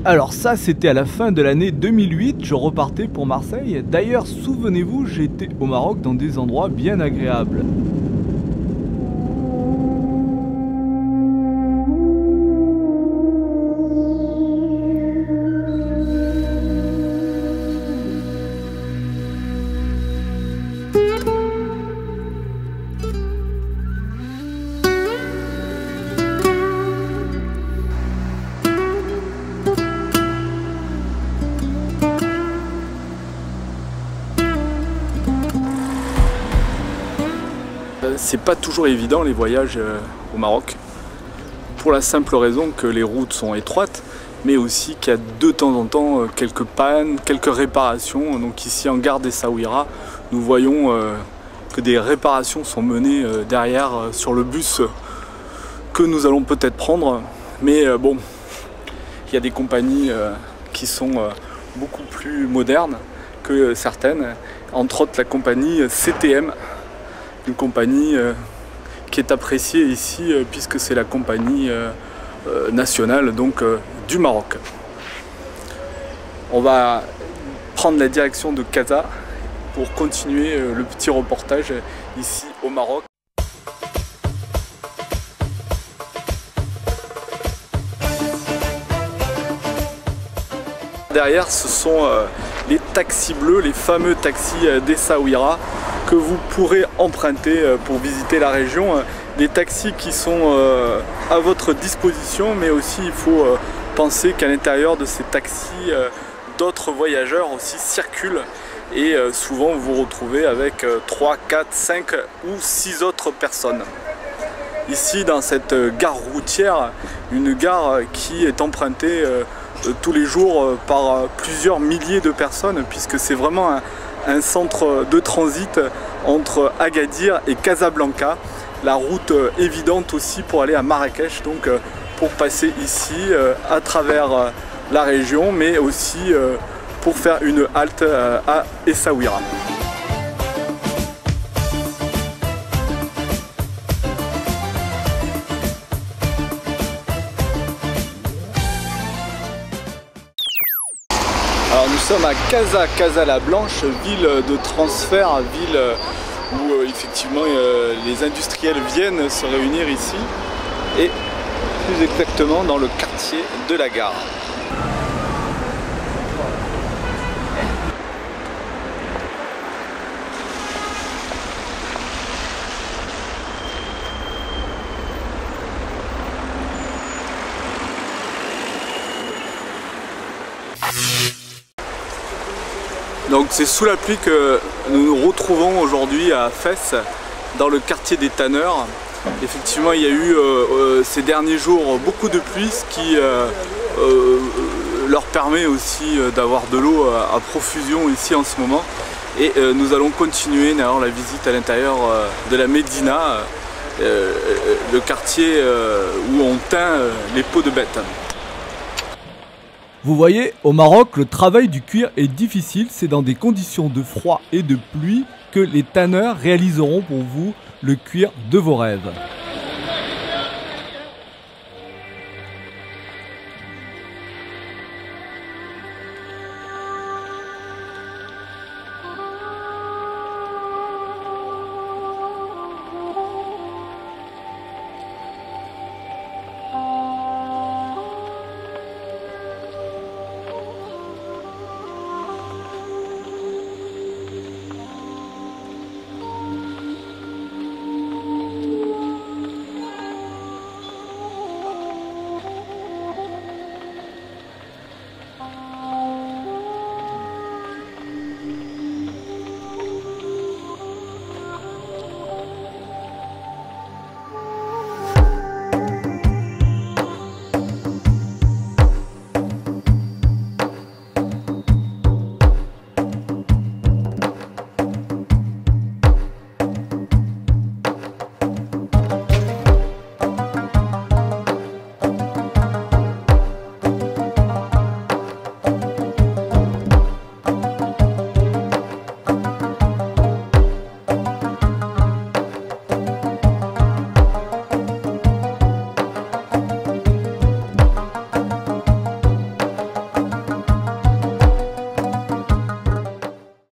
Alors ça, c'était à la fin de l'année 2008, je repartais pour Marseille. D'ailleurs, souvenez-vous, j'étais au Maroc dans des endroits bien agréables. C'est pas toujours évident les voyages au Maroc, pour la simple raison que les routes sont étroites, mais aussi qu'il y a de temps en temps quelques pannes, quelques réparations. Donc ici en gare d'Essaouira, nous voyons que des réparations sont menées derrière sur le bus que nous allons peut-être prendre. Mais bon, il y a des compagnies qui sont beaucoup plus modernes que certaines, entre autres la compagnie CTM. Une compagnie qui est appréciée ici puisque c'est la compagnie nationale donc, du Maroc. On va prendre la direction de Casa pour continuer le petit reportage ici au Maroc. Derrière, ce sont les taxis bleus, les fameux taxis d'Essaouira que vous pourrez emprunter pour visiter la région. Des taxis qui sont à votre disposition, mais aussi il faut penser qu'à l'intérieur de ces taxis, d'autres voyageurs aussi circulent et souvent vous vous retrouvez avec 3, 4, 5 ou 6 autres personnes. Ici dans cette gare routière, une gare qui est empruntée tous les jours par plusieurs milliers de personnes, puisque c'est vraiment un centre de transit entre Agadir et Casablanca, la route évidente aussi pour aller à Marrakech, donc pour passer ici à travers la région, mais aussi pour faire une halte à Essaouira. Alors nous sommes à Casa la Blanche, ville de transfert, ville où effectivement les industriels viennent se réunir ici, et plus exactement dans le quartier de la gare. Donc c'est sous la pluie que nous nous retrouvons aujourd'hui à Fès, dans le quartier des tanneurs. Effectivement, il y a eu ces derniers jours beaucoup de pluie, ce qui leur permet aussi d'avoir de l'eau à profusion ici en ce moment. Et nous allons continuer la visite à l'intérieur de la Médina, le quartier où on teint les peaux de bêtes. Vous voyez, au Maroc, le travail du cuir est difficile. C'est dans des conditions de froid et de pluie que les tanneurs réaliseront pour vous le cuir de vos rêves.